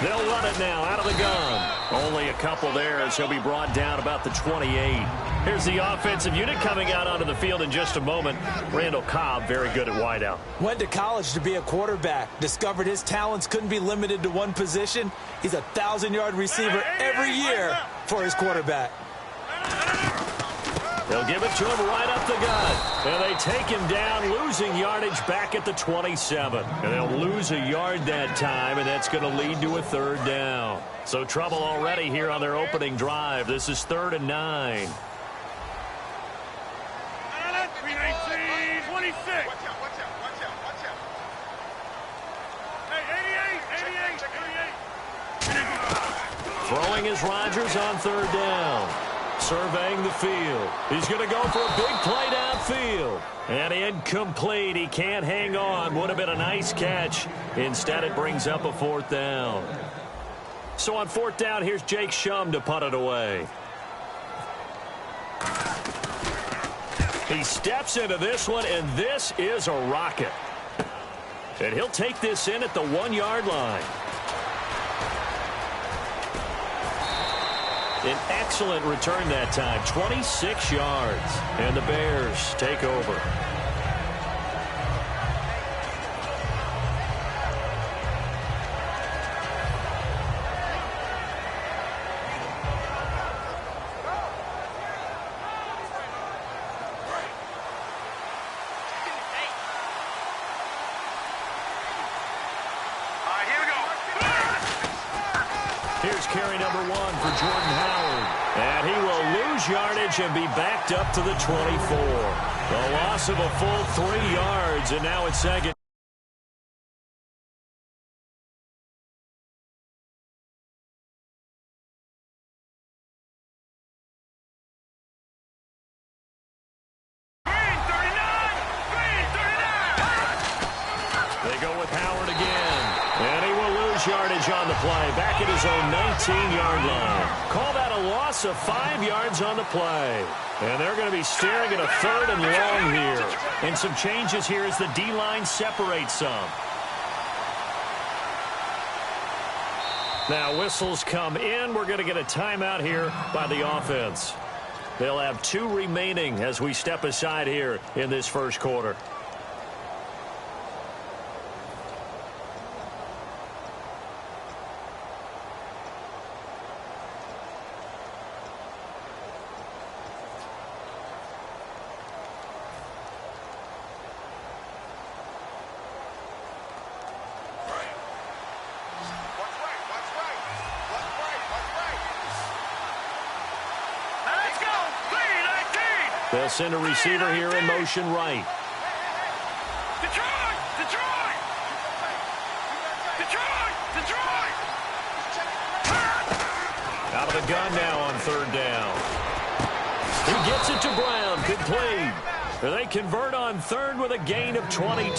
They'll run it now out of the gun. Only a couple there as he'll be brought down about the 28. Here's the offensive unit coming out onto the field in just a moment. Randall Cobb, very good at wideout. Went to college to be a quarterback. Discovered his talents couldn't be limited to one position. He's a 1,000-yard receiver every year for his quarterback. They'll give it to him right up the gut. And they take him down, losing yardage back at the 27. And they'll lose a yard that time, and that's going to lead to a third down. So trouble already here on their opening drive. This is 3rd and 9. 26. Throwing is Rodgers on 3rd down. Surveying the field. He's going to go for a big play downfield. And incomplete. He can't hang on. Would have been a nice catch. Instead, it brings up a 4th down. So on 4th down, here's Jake Shum to punt it away. He steps into this one, and this is a rocket. And he'll take this in at the 1-yard line. An excellent return that time, 26 yards. And the Bears take over. Here's carry number 1 for Jordan Howard. And he will lose yardage and be backed up to the 24. The loss of a full 3 yards, and now it's 2nd. They go with Howard again. And he will lose yardage on the play. Back at his own 19-yard line. Call that a loss of 5 yards on the play. And they're going to be staring at a 3rd and long here. And some changes here as the D-line separates some. Now whistles come in. We're going to get a timeout here by the offense. They'll have 2 remaining as we step aside here in this first quarter. They'll send a receiver here in motion right. Detroit! Detroit! Detroit! Detroit! Out of the gun now on 3rd down. He gets it to Brown, complete. They convert on 3rd with a gain of 22.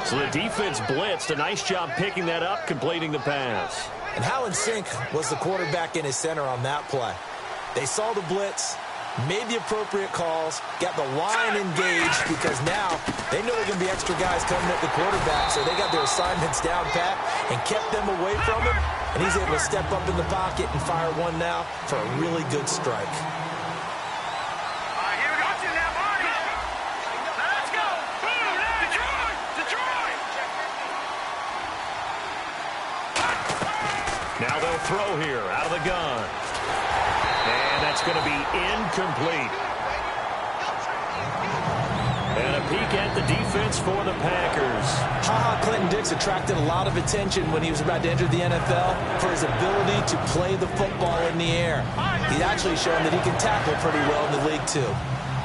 So the defense blitzed. A nice job picking that up, completing the pass. And Howland Sink was the quarterback in his center on that play. They saw the blitz, made the appropriate calls, got the line engaged, because now they know there are going to be extra guys coming at the quarterback, so they got their assignments down pat and kept them away from him, and he's able to step up in the pocket and fire one now for a really good strike. Now they'll throw here out of the gun. And that's going to be incomplete. And a peek at the defense for the Packers. Ha-Ha Clinton-Dix attracted a lot of attention when he was about to enter the NFL for his ability to play the football in the air. He's actually shown that he can tackle pretty well in the league, too.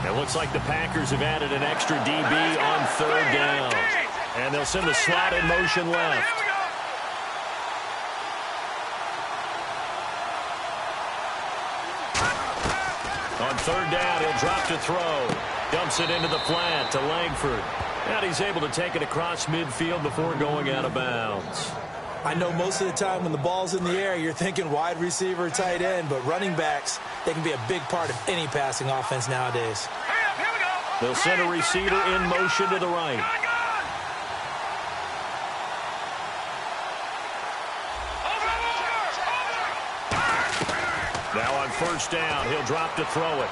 It looks like the Packers have added an extra DB on 3rd down. And they'll send the slot in motion left. On 3rd down, he'll drop to throw. Dumps it into the flat to Langford. And he's able to take it across midfield before going out of bounds. I know most of the time when the ball's in the air, you're thinking wide receiver, tight end, but running backs, they can be a big part of any passing offense nowadays. They'll send a receiver in motion to the right. Now on first down, he'll drop to throw it.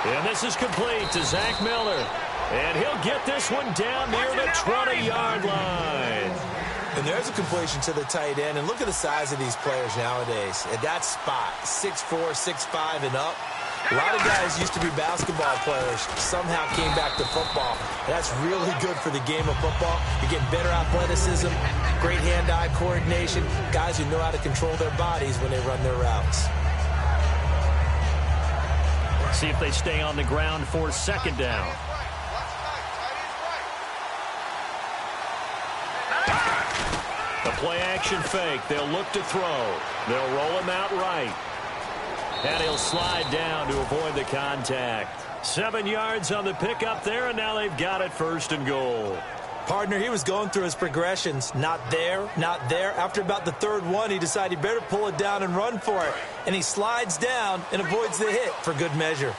And this is complete to Zach Miller. And he'll get this one down near the 20-yard line. And there's a completion to the tight end. And look at the size of these players nowadays. At that spot, 6'4", 6'5", and up. A lot of guys used to be basketball players, somehow came back to football. And that's really good for the game of football. You're getting better athleticism, great hand-eye coordination, guys who know how to control their bodies when they run their routes. See if they stay on the ground for second down. The play-action fake. They'll look to throw. They'll roll him out right. And he'll slide down to avoid the contact. 7 yards on the pickup there, and now they've got it first and goal. Partner, he was going through his progressions. Not there, not there. After about the third one, he decided he better pull it down and run for it. And he slides down and avoids the hit for good measure.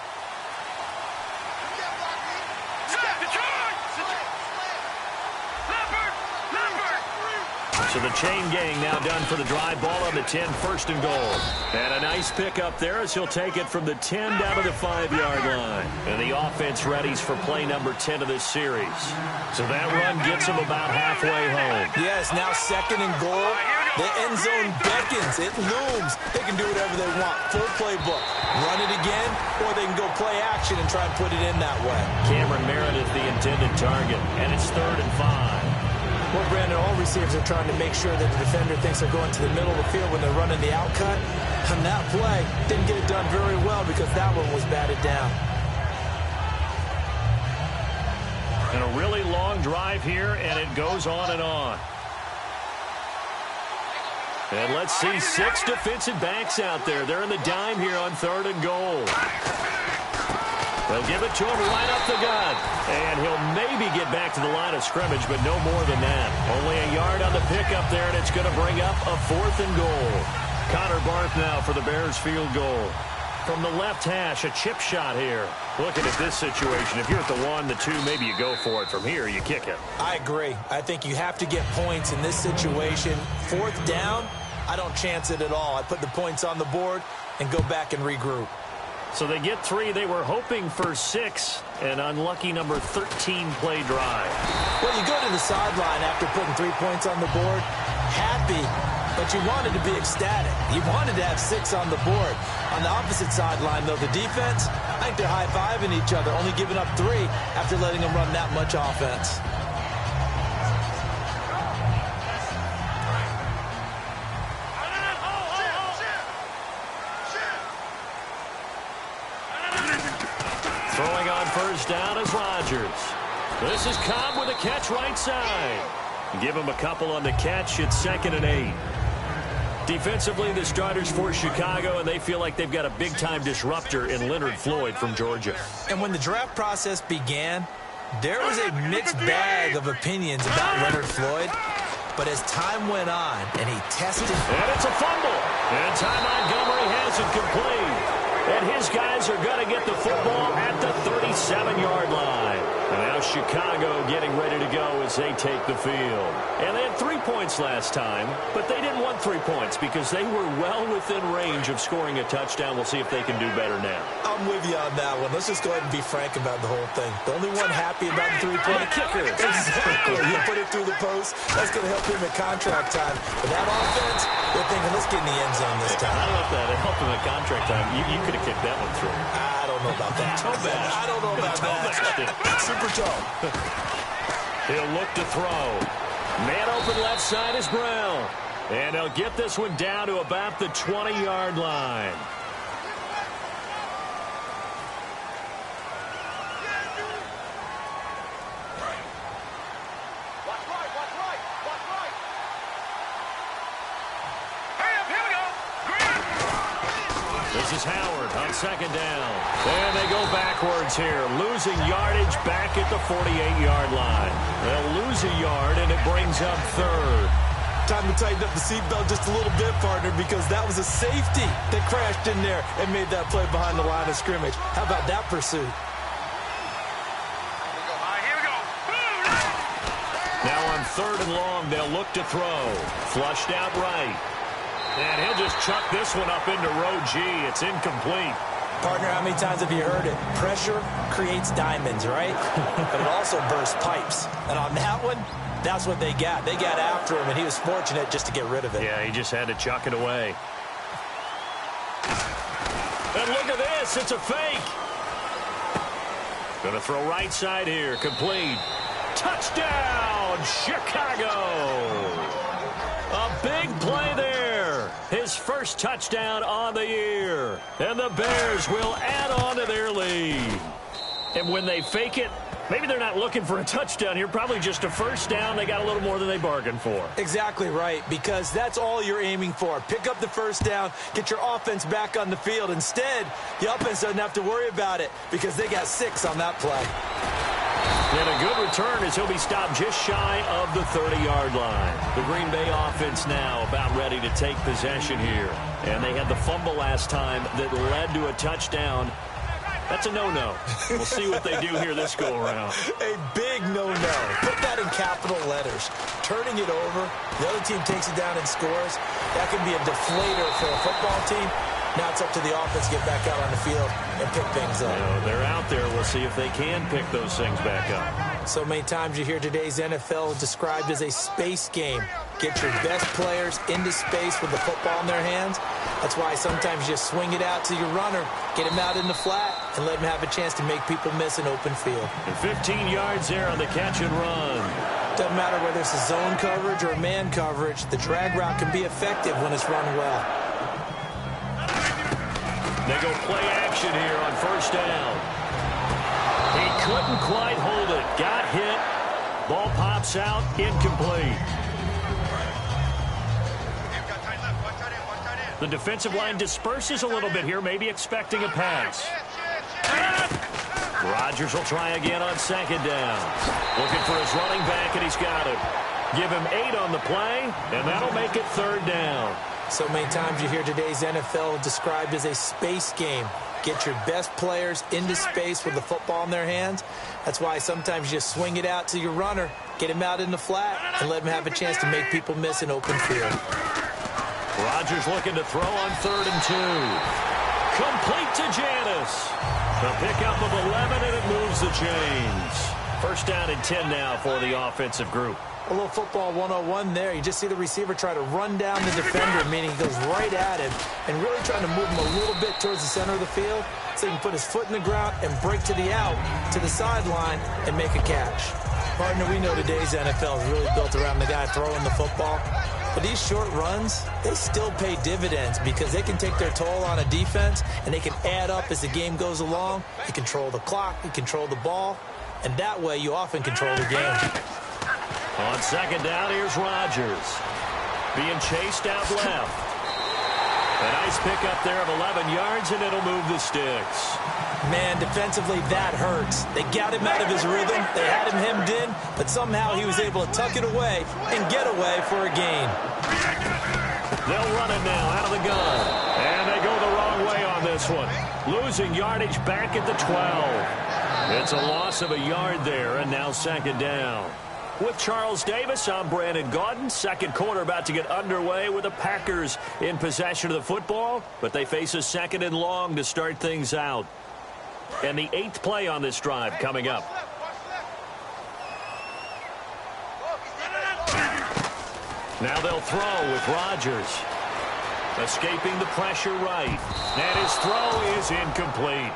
So the chain gang now done for the drive. Ball on the 10, first and goal. And a nice pick up there as he'll take it from the 10 down to the 5-yard line. And the offense readies for play number 10 of this series. So that run gets him about halfway home. Yes, now second and goal. The end zone beckons. It looms. They can do whatever they want. Full playbook. Run it again, or they can go play action and try and put it in that way. Cameron Meredith, the intended target. And it's 3rd and 5. Well, Brandon, all receivers are trying to make sure that the defender thinks they're going to the middle of the field when they're running the out cut. On that play, didn't get it done very well because that one was batted down. And a really long drive here, and it goes on and on. And let's see 6 defensive backs out there. They're in the dime here on 3rd and goal. They'll give it to him right up the gut. And he'll maybe get back to the line of scrimmage, but no more than that. Only a yard on the pickup there, and it's going to bring up a 4th and goal. Connor Barth now for the Bears field goal. From the left hash, a chip shot here. Looking at this situation, if you're at the 1, the 2, maybe you go for it. From here, you kick it. I agree. I think you have to get points in this situation. 4th down, I don't chance it at all. I put the points on the board and go back and regroup. So they get 3. They were hoping for 6. An unlucky number 13 play drive. Well, you go to the sideline after putting 3 points on the board, happy, but you wanted to be ecstatic. You wanted to have 6 on the board. On the opposite sideline, though, the defense, I think they're high-fiving each other, only giving up 3 after letting them run that much offense. Throwing on first down is Rodgers. This is Cobb with a catch right side. Give him a couple on the catch. It's 2nd and 8. Defensively, the starters for Chicago, and they feel like they've got a big-time disruptor in Leonard Floyd from Georgia. And when the draft process began, there was a mixed bag of opinions about Leonard Floyd. But as time went on, and he tested... And it's a fumble. And Ty Montgomery has it complete. And his guys are going to get the football at the 37-yard line. And now Chicago getting ready to go as they take the field. And they had 3 points last time, but they didn't want 3 points because they were well within range of scoring a touchdown. We'll see if they can do better now. I'm with you on that one. Let's just go ahead and be frank about the whole thing. The only one happy about the 3-point kicker. Exactly. You put it through the post. That's going to help him at contract time. But that offense, they're thinking, let's get in the end zone this time. I don't know if that helped him at contract time. You could have kicked that one through. I don't know about that. I don't know about that. Super toe. He'll look to throw. Man open left side is Brown. And they'll get this one down to about the 20-yard line. This is Howard on 2nd down. And they go backwards here, losing yardage back at the 48-yard line. They'll lose a yard, and it brings up 3rd. Time to tighten up the seatbelt just a little bit, partner, because that was a safety that crashed in there and made that play behind the line of scrimmage. How about that pursuit? Now on 3rd and long, they'll look to throw. Flushed out right. And he'll just chuck this one up into row G. It's incomplete. Partner, how many times have you heard it? Pressure creates diamonds, right? But it also bursts pipes. And on that one, that's what they got. They got after him, and he was fortunate just to get rid of it. Yeah, he just had to chuck it away. And look at this. It's a fake. Going to throw right side here. Complete. Touchdown, Chicago. A big play there. His first touchdown on the year. And the Bears will add on to their lead. And when they fake it, maybe they're not looking for a touchdown here. Probably just a first down. They got a little more than they bargained for. Exactly right, because that's all you're aiming for. Pick up the first down, get your offense back on the field. Instead, the offense doesn't have to worry about it because they got 6 on that play. And a good return as he'll be stopped just shy of the 30-yard line. The Green Bay offense now about ready to take possession here. And they had the fumble last time that led to a touchdown. That's a no-no. We'll see what they do here this go-around. A big no-no. Put that in capital letters. Turning it over, the other team takes it down and scores. That can be a deflator for a football team. Now it's up to the offense to get back out on the field and pick things up. They're out there. We'll see if they can pick those things back up. So many times you hear today's NFL described as a space game. Get your best players into space with the football in their hands. That's why sometimes you just swing it out to your runner, get him out in the flat, and let him have a chance to make people miss an open field. And 15 yards there on the catch and run. Doesn't matter whether it's a zone coverage or a man coverage, the drag route can be effective when it's run well. They go play action here on first down. He couldn't quite hold it. Got hit. Ball pops out. Incomplete. The defensive line disperses a little bit here, maybe expecting a pass. Rodgers will try again on second down. Looking for his running back, and he's got it. Give him 8 on the play, and that'll make it third down. So many times you hear today's NFL described as a space game. Get your best players into space with the football in their hands. That's why sometimes you just swing it out to your runner, get him out in the flat, and let him have a chance to make people miss an open field. Rodgers looking to throw on 3rd and 2. Complete to Janis. The pickup of 11, and it moves the chains. First down and 10 now for the offensive group. A little football 101 there. You just see the receiver try to run down the defender, meaning he goes right at him and really trying to move him a little bit towards the center of the field so he can put his foot in the ground and break to the out, to the sideline, and make a catch. Partner, we know today's NFL is really built around the guy throwing the football. But these short runs, they still pay dividends because they can take their toll on a defense and they can add up as the game goes along. You control the clock, you control the ball, and that way you often control the game. On second down, here's Rodgers. Being chased out left. A nice pickup there of 11 yards, and it'll move the sticks. Man, defensively, that hurts. They got him out of his rhythm. They had him hemmed in, but somehow he was able to tuck it away and get away for a gain. They'll run it now out of the gun. And they go the wrong way on this one. Losing yardage back at the 12. It's a loss of a yard there, and now second down. With Charles Davis, I'm Brandon Gaudin. Second quarter about to get underway with the Packers in possession of the football, but they face a second and long to start things out. And the 8th play on this drive coming up. Now they'll throw with Rodgers. Escaping the pressure right. And his throw is incomplete.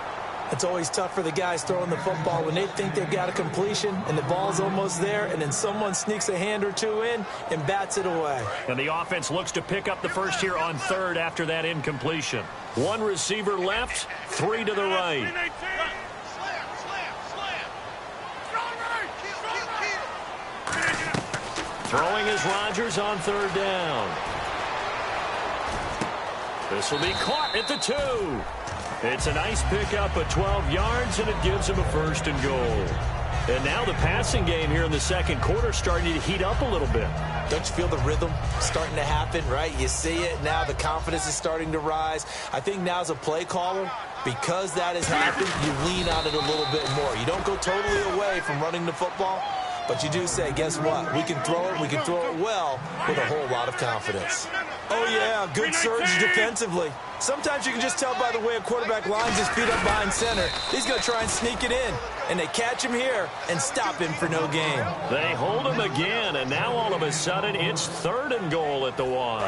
It's always tough for the guys throwing the football when they think they've got a completion and the ball's almost there, and then someone sneaks a hand or two in and bats it away. And the offense looks to pick up the first here on 3rd after that incompletion. 1 receiver left, 3 to the right. Throwing is Rodgers on 3rd down. This will be caught at the 2. It's a nice pickup of 12 yards, and it gives him a 1st and goal. And now the passing game here in the second quarter starting to heat up a little bit. Don't you feel the rhythm starting to happen, right? You see it now. The confidence is starting to rise. I think now as a play caller, because that has happened, you lean on it a little bit more. You don't go totally away from running the football, but you do say, guess what? We can throw it well with a whole lot of confidence. Oh, yeah, good surge defensively. Sometimes you can just tell by the way a quarterback lines his feet up behind center. He's going to try and sneak it in. And they catch him here and stop him for no gain. They hold him again, and now all of a sudden it's 3rd and goal at the 1.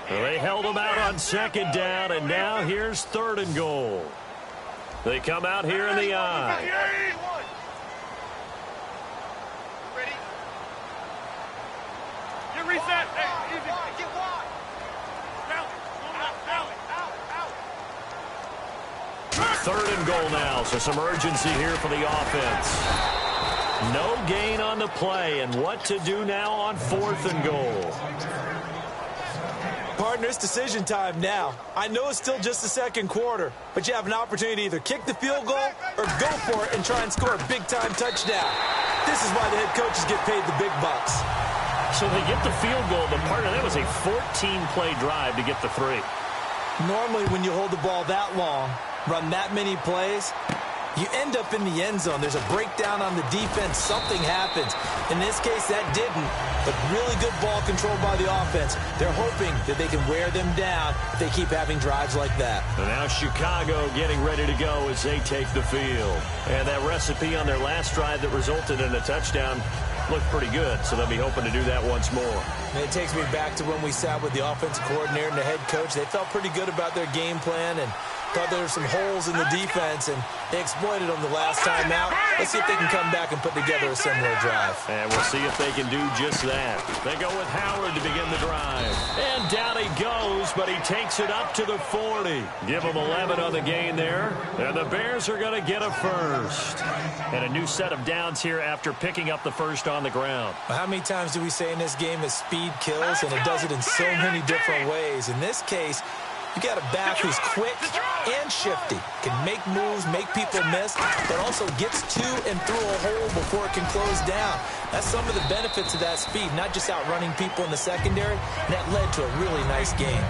They held him out on 2nd down, and now here's 3rd and goal. They come out here in the I. Ready? You reset. Hey, easy. Get wide. Out. 3rd and goal now, so some urgency here for the offense. No gain on the play, and what to do now on 4th and goal. Partner, it's decision time now. I know it's still just the 2nd quarter, but you have an opportunity to either kick the field goal or go for it and try and score a big-time touchdown. This is why the head coaches get paid the big bucks. So they get the field goal, but partner, that was a 14-play drive to get the 3. Normally, when you hold the ball that long, run that many plays, you end up in the end zone. There's a breakdown on the defense. Something happens. In this case, that didn't. But really good ball control by the offense. They're hoping that they can wear them down if they keep having drives like that. And now Chicago getting ready to go as they take the field. And that recipe on their last drive that resulted in a touchdown looked pretty good, so they'll be hoping to do that once more. And it takes me back to when we sat with the offensive coordinator and the head coach. They felt pretty good about their game plan and thought there were some holes in the defense, and they exploited them the last time out. Let's see if they can come back and put together a similar drive. And we'll see if they can do just that. They go with Howard to begin the drive. And down he goes, but he takes it up to the 40. Give him 11 on the gain there. And the Bears are going to get a first. And a new set of downs here after picking up the first on the ground. Well, how many times do we say in this game that speed kills, and it does it in so many different ways? In this case, you got a back who's quick and shifty, can make moves, make people miss, but also gets to and through a hole before it can close down. That's some of the benefits of that speed, not just outrunning people in the secondary, and that led to a really nice game.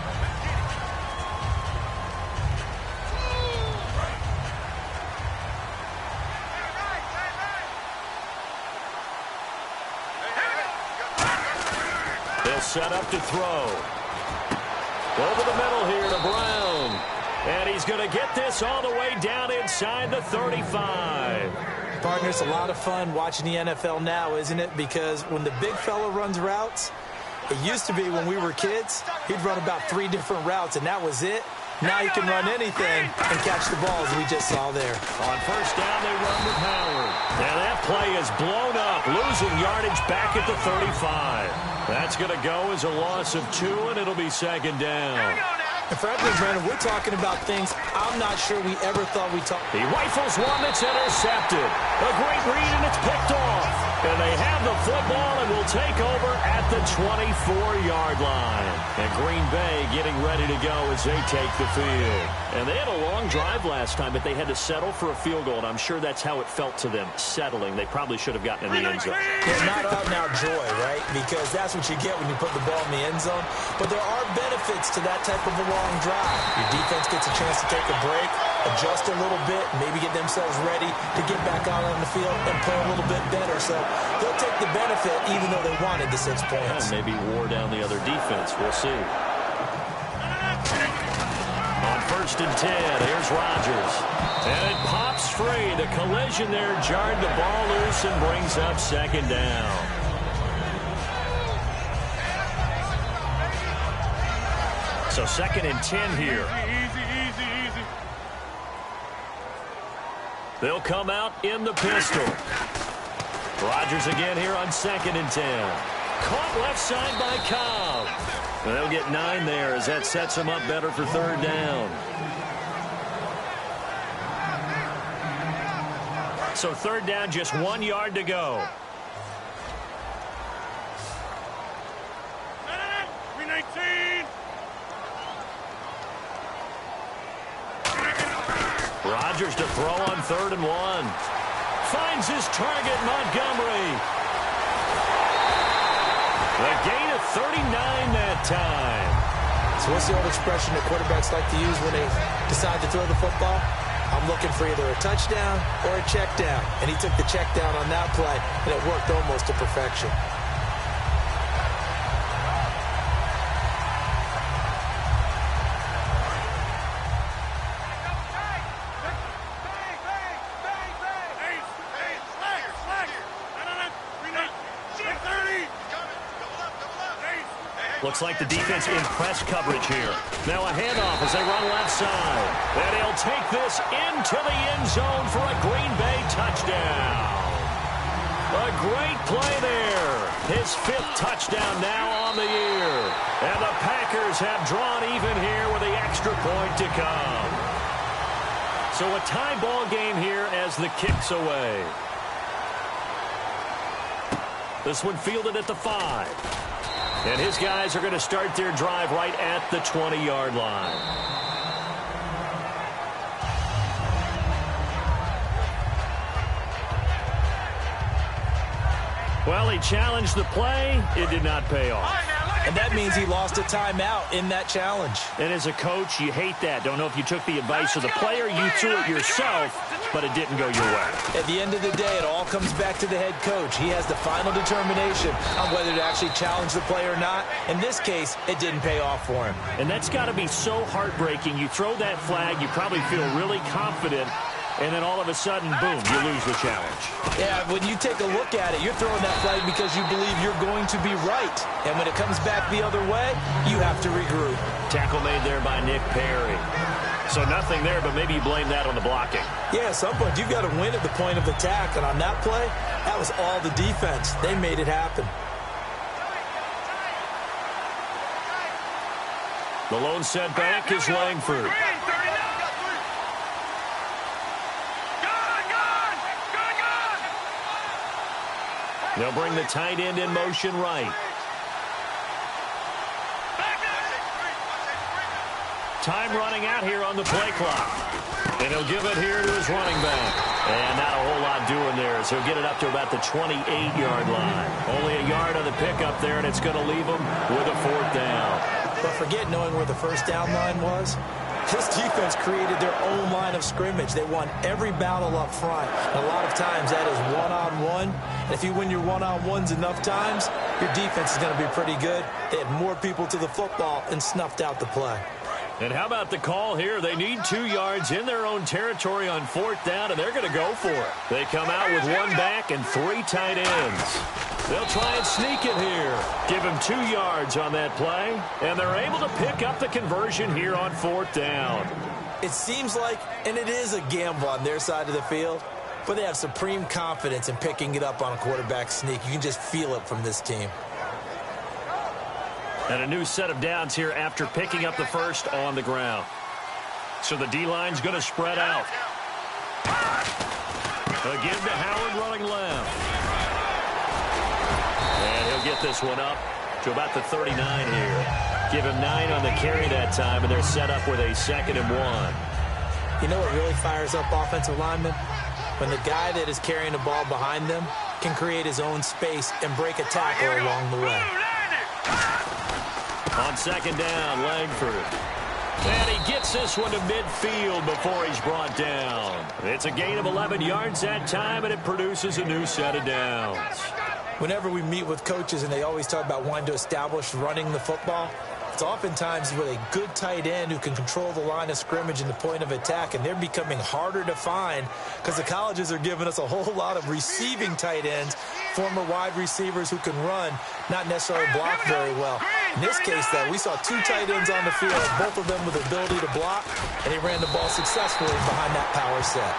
They'll set up to throw. Over the middle here to Brown. And he's going to get this all the way down inside the 35. Partner, it's a lot of fun watching the NFL now, isn't it? Because when the big fella runs routes, it used to be when we were kids, he'd run about 3 different routes, and that was it. Now you can run anything and catch the ball, as we just saw there. On first down, they run with Howard. And that play is blown up, losing yardage back at the 35. That's going to go as a loss of 2, and it'll be 2nd down. And frankly, Brandon, we're talking about things I'm not sure we ever thought we'd talk. He rifles one that's intercepted. A great read, and it's picked off. And they have the football and will take over at the 24-yard line. And Green Bay getting ready to go as they take the field. And they had a long drive last time, but they had to settle for a field goal, and I'm sure that's how it felt to them, settling. They probably should have gotten in the end zone. Yeah, not out now joy, right? Because that's what you get when you put the ball in the end zone. But there are benefits to that type of a long drive. Your defense gets a chance to take a break, adjust a little bit, maybe get themselves ready to get back out on the field and play a little bit better. So they'll take the benefit even though they wanted the 6 points. Maybe wore down the other defense. We'll see. On first and 10, here's Rodgers. And it pops free. The collision there jarred the ball loose and brings up 2nd down. So 2nd and 10 here. Easy. They'll come out in the pistol. Rodgers again here on 2nd and 10. Caught left side by Cobb. And they'll get 9 there as that sets them up better for 3rd down. So 3rd down, just 1 yard to go. 319. Rodgers to throw on 3rd and 1. Finds his target, Montgomery. The gain of 39 that time. So what's the old expression that quarterbacks like to use when they decide to throw the football? I'm looking for either a touchdown or a check down. And he took the check down on that play, and it worked almost to perfection. Looks like the defense in press coverage here. Now a handoff as they run left side. And he'll take this into the end zone for a Green Bay touchdown. A great play there. His 5th touchdown now on the year. And the Packers have drawn even here with the extra point to come. So a tie ball game here as the kick's away. This one fielded at the 5. And his guys are going to start their drive right at the 20-yard line. Well, he challenged the play. It did not pay off. And that means he lost a timeout in that challenge. And as a coach, you hate that. Don't know if you took the advice of the player, you threw it yourself, but it didn't go your way. At the end of the day, it all comes back to the head coach. He has the final determination on whether to actually challenge the play or not. In this case, it didn't pay off for him. And that's got to be so heartbreaking. You throw that flag, you probably feel really confident, and then all of a sudden, boom, you lose the challenge. Yeah, when you take a look at it, you're throwing that flag because you believe you're going to be right. And when it comes back the other way, you have to regroup. Tackle made there by Nick Perry. So nothing there, but maybe you blame that on the blocking. Yeah, at some point, you've got to win at the point of attack. And on that play, that was all the defense. They made it happen. The lone setback is Langford. They'll bring the tight end in motion right. Time running out here on the play clock. And he'll give it here to his running back. And not a whole lot doing there as he'll get it up to about the 28-yard line. Only a yard on the pickup there, and it's going to leave him with a 4th down. But forget knowing where the first down line was. This defense created their own line of scrimmage. They won every battle up front. And a lot of times that is one-on-one. And if you win your one-on-ones enough times, your defense is going to be pretty good. They had more people to the football and snuffed out the play. And how about the call here? They need 2 yards in their own territory on 4th down, and they're going to go for it. They come out with 1 back and 3 tight ends. They'll try and sneak it here. Give him 2 yards on that play, and they're able to pick up the conversion here on 4th down. It seems like, and it is a gamble on their side of the field, but they have supreme confidence in picking it up on a quarterback sneak. You can just feel it from this team. And a new set of downs here after picking up the first on the ground. So the D-line's going to spread out. Again to Howard running left. And he'll get this one up to about the 39 here. Give him 9 on the carry that time, and they're set up with a 2nd and 1. You know what really fires up offensive linemen? When the guy that is carrying the ball behind them can create his own space and break a tackle along the way. On 2nd down, Langford. And he gets this one to midfield before he's brought down. It's a gain of 11 yards that time, and it produces a new set of downs. Whenever we meet with coaches and they always talk about wanting to establish running the football, it's oftentimes with a good tight end who can control the line of scrimmage and the point of attack, and they're becoming harder to find because the colleges are giving us a whole lot of receiving tight ends, former wide receivers who can run, not necessarily block very well. In this case, though, we saw 2 tight ends on the field, both of them with the ability to block, and he ran the ball successfully behind that power set.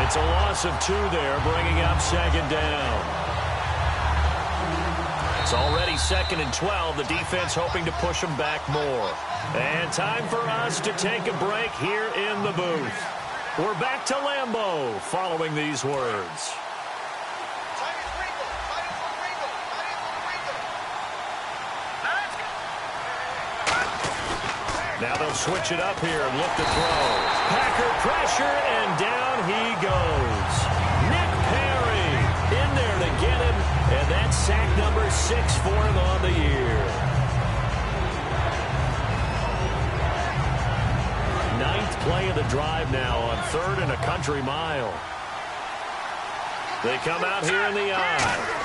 It's a loss of 2 there, bringing up 2nd down. It's already 2nd and 12. The defense hoping to push them back more. And time for us to take a break here in the booth. We're back to Lambeau following these words. Now they'll switch it up here and look to throw. Packer pressure, and down he goes. Nick Perry in there to get him, and that's sack number 6 for him on the year. 9th play of the drive now on 3rd and a country mile. They come out here in the eye.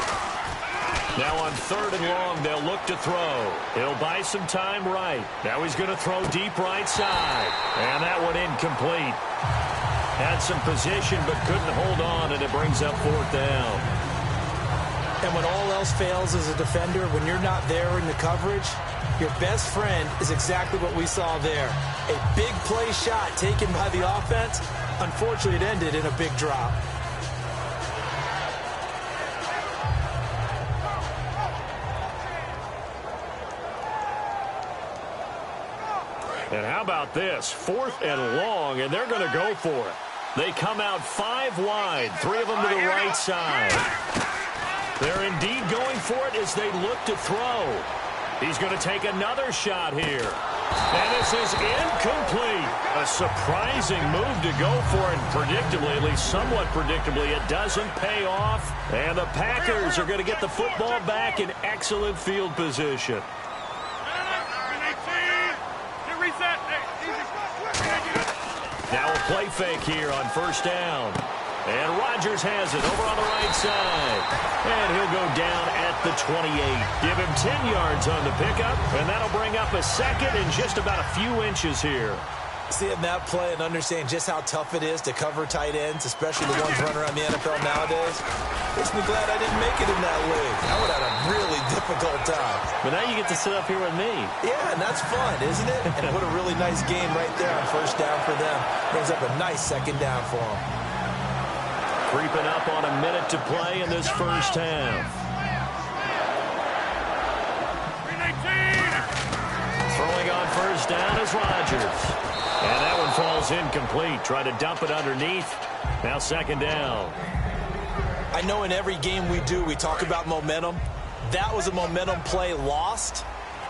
Now on 3rd and long, they'll look to throw. He'll buy some time right. Now he's going to throw deep right side. And that one incomplete. Had some position but couldn't hold on, and it brings up 4th down. And when all else fails as a defender, when you're not there in the coverage, your best friend is exactly what we saw there. A big play shot taken by the offense. Unfortunately, it ended in a big drop. And how about this? 4th and long, and they're going to go for it. They come out 5 wide, 3 of them to the right side. They're indeed going for it as they look to throw. He's going to take another shot here. And this is incomplete. A surprising move to go for it. Predictably, at least somewhat predictably, it doesn't pay off. And the Packers are going to get the football back in excellent field position. Now a play fake here on 1st down. And Rodgers has it over on the right side. And he'll go down at the 28. Give him 10 yards on the pickup. And that'll bring up a second and just about a few inches here. Seeing that play and understanding just how tough it is to cover tight ends, especially the ones running around the NFL nowadays, makes me glad I didn't make it in that league. I would have had a really difficult time. But now you get to sit up here with me. Yeah, and that's fun, isn't it? And what a really nice game right there on 1st down for them. Brings up a nice 2nd down for them. Creeping up on a minute to play in this 1st half. Throwing on 1st down is Rodgers. And that one falls incomplete. Try to dump it underneath. Now 2nd down. I know in every game we do, we talk about momentum. That was a momentum play lost.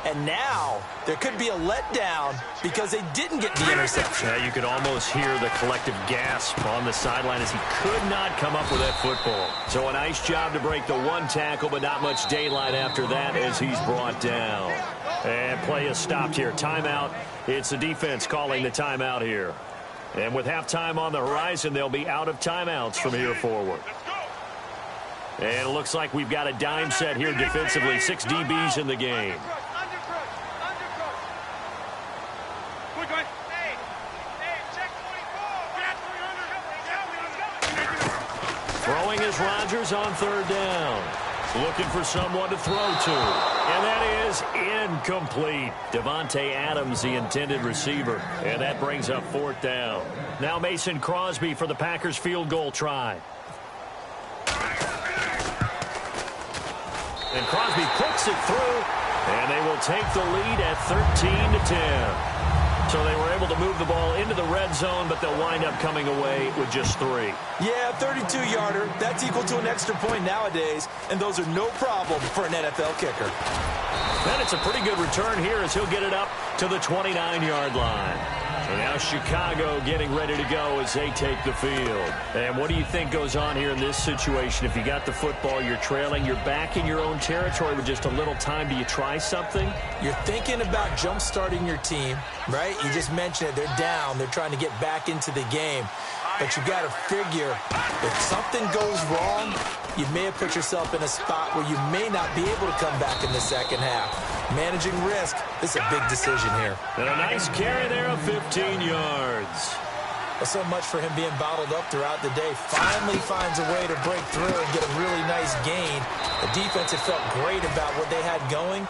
And now there could be a letdown because they didn't get the interception. Yeah, you could almost hear the collective gasp on the sideline as he could not come up with that football. So a nice job to break the 1 tackle, but not much daylight after that as he's brought down. And play is stopped here. Timeout. It's the defense calling the timeout here. And with halftime on the horizon, they'll be out of timeouts from here forward. And it looks like we've got a dime set here defensively. 6 DBs in the game. Throwing is Rodgers on 3rd down. Looking for someone to throw to. And that is incomplete. Devontae Adams, the intended receiver. And that brings up 4th down. Now Mason Crosby for the Packers field goal try. And Crosby puts it through. And they will take the lead at 13-10. So they were able to move the ball into the red zone, but they'll wind up coming away with just 3. Yeah, 32-yarder. That's equal to an extra point nowadays, and those are no problem for an NFL kicker. And it's a pretty good return here as he'll get it up to the 29-yard line. And now Chicago getting ready to go as they take the field. And what do you think goes on here in this situation? If you got the football, you're trailing, you're back in your own territory with just a little time. Do you try something? You're thinking about jump-starting your team, right? You just mentioned it. They're down. They're trying to get back into the game. But you got to figure if something goes wrong, you may have put yourself in a spot where you may not be able to come back in the 2nd half. Managing risk, this is a big decision here. And a nice carry there of 15 yards. Well, so much for him being bottled up throughout the day. Finally finds a way to break through and get a really nice gain. The defense had felt great about what they had going.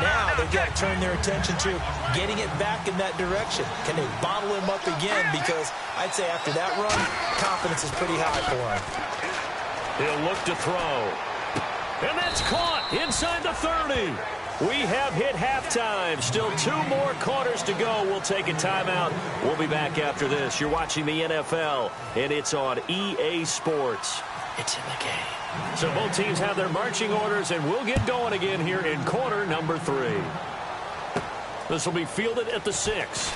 Now they've got to turn their attention to getting it back in that direction. Can they bottle him up again? Because I'd say after that run, confidence is pretty high for him. He'll look to throw. And that's caught inside the 30. We have hit halftime. Still 2 more quarters to go. We'll take a timeout. We'll be back after this. You're watching the NFL, and it's on EA Sports. It's in the game. So both teams have their marching orders, and we'll get going again here in quarter number 3. This will be fielded at the 6.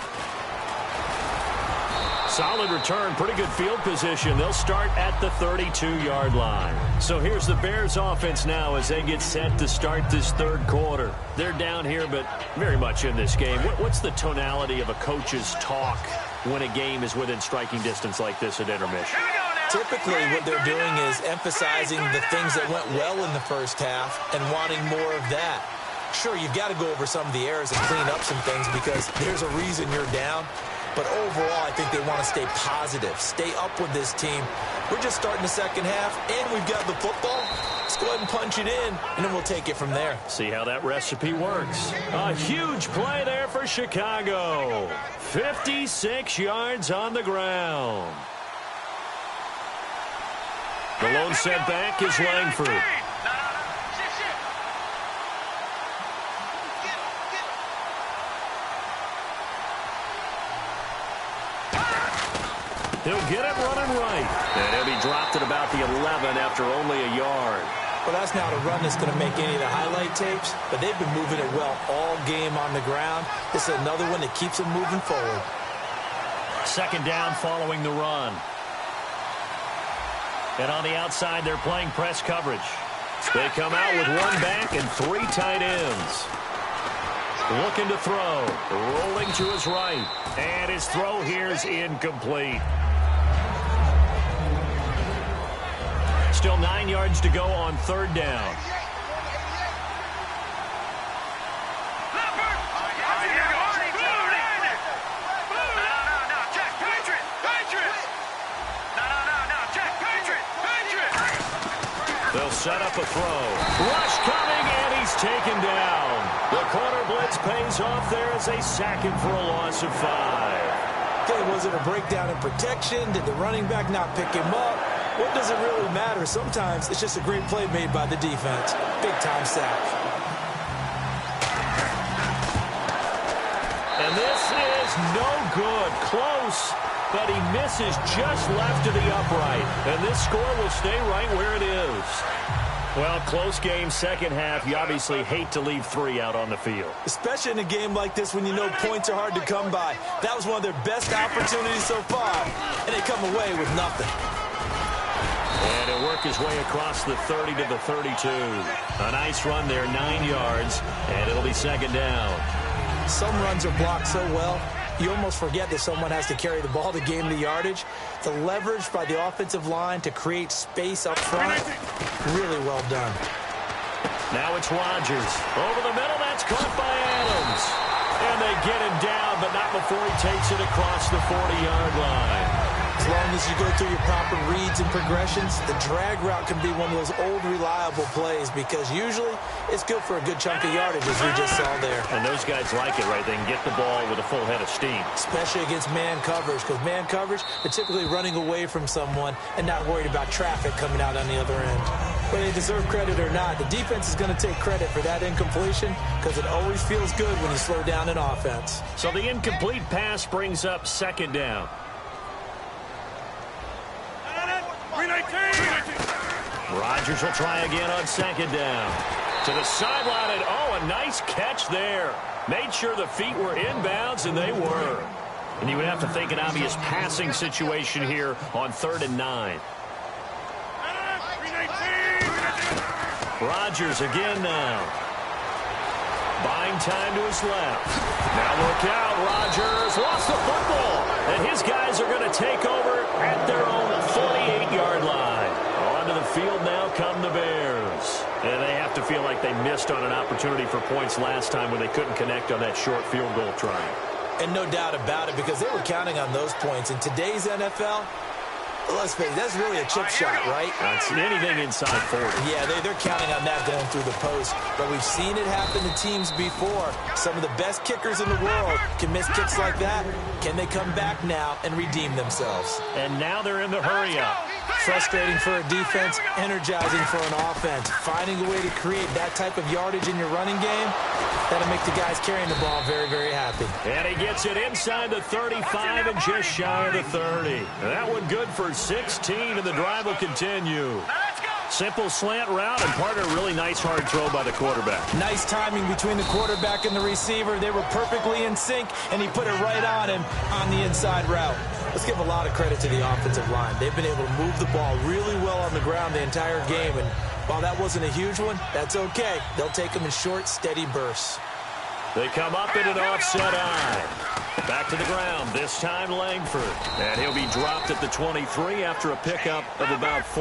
Solid return, pretty good field position. They'll start at the 32-yard line. So here's the Bears offense now as they get set to start this 3rd quarter. They're down here, but very much in this game. What's the tonality of a coach's talk when a game is within striking distance like this at intermission? Typically, what they're doing is emphasizing the things that went well in the 1st half and wanting more of that. Sure, you've got to go over some of the errors and clean up some things because there's a reason you're down. But overall, I think they want to stay positive, stay up with this team. We're just starting the 2nd half, and we've got the football. Let's go ahead and punch it in, and then we'll take it from there. See how that recipe works. A huge play there for Chicago. 56 yards on the ground. The lone setback is Langford. He'll get it running right. And he'll be dropped at about the 11 after only a yard. Well, that's not a run that's going to make any of the highlight tapes, but they've been moving it well all game on the ground. This is another one that keeps them moving forward. Second down following the run. And on the outside, they're playing press coverage. They come out with one back and three tight ends. Looking to throw. Rolling to his right. And his throw here is incomplete. Still 9 yards to go on third down. They'll set up a throw. Rush coming, and he's taken down. The corner blitz pays off there as they sack him for a loss of 5. Okay, was it a breakdown in protection? Did the running back not pick him up? What does it really matter? Sometimes it's just a great play made by the defense. Big-time sack. And this is no good. Close, but he misses just left of the upright. And this score will stay right where it is. Well, close game, second half. You obviously hate to leave 3 out on the field. Especially in a game like this when you know points are hard to come by. That was one of their best opportunities so far, and they come away with nothing. And he'll work his way across the 30 to the 32. A nice run there, 9 yards, and it'll be second down. Some runs are blocked so well, you almost forget that someone has to carry the ball to gain the yardage. The leverage by the offensive line to create space up front, really well done. Now it's Rodgers. Over the middle, that's caught by Adams. And they get him down, but not before he takes it across the 40-yard line. As long as you go through your proper reads and progressions, the drag route can be one of those old reliable plays because usually it's good for a good chunk of yardage, as we just saw there. And those guys like it, right? They can get the ball with a full head of steam. Especially against man coverage, because man coverage, they're typically running away from someone and not worried about traffic coming out on the other end. Whether they deserve credit or not, the defense is going to take credit for that incompletion because it always feels good when you slow down an offense. So the incomplete pass brings up second down. Rodgers will try again on second down. To the sideline, and oh, a nice catch there. Made sure the feet were inbounds, and they were. And you would have to think an obvious passing situation here on 3rd and 9. Rodgers again now. Buying time to his left. Now look out, Rodgers lost the football. And his guys are going to take over at their own 48-yard line. Onto the field now come the Bears. And they have to feel like they missed on an opportunity for points last time when they couldn't connect on that short field goal try. And no doubt about it, because they were counting on those points. In today's NFL, let's face it, that's really a chip shot, right? That's anything inside 40. Yeah, they're counting on that going through the post. But we've seen it happen to teams before. Some of the best kickers in the world can miss kicks like that. Can they come back now and redeem themselves? And now they're in the hurry-up. Frustrating for a defense, energizing for an offense. Finding a way to create that type of yardage in your running game, that'll make the guys carrying the ball very, very happy. And he gets it inside the 35 and just shy of the 30. And that one good for 16, and the drive will continue. Simple slant route, and part of a really nice hard throw by the quarterback. Nice timing between the quarterback and the receiver. They were perfectly in sync, and he put it right on him on the inside route. Let's give a lot of credit to the offensive line. They've been able to move the ball really well on the ground the entire game, and while that wasn't a huge one, that's okay. They'll take them in short, steady bursts. They come up in an offset eye. Back to the ground, this time Langford. And he'll be dropped at the 23 after a pickup of about 4.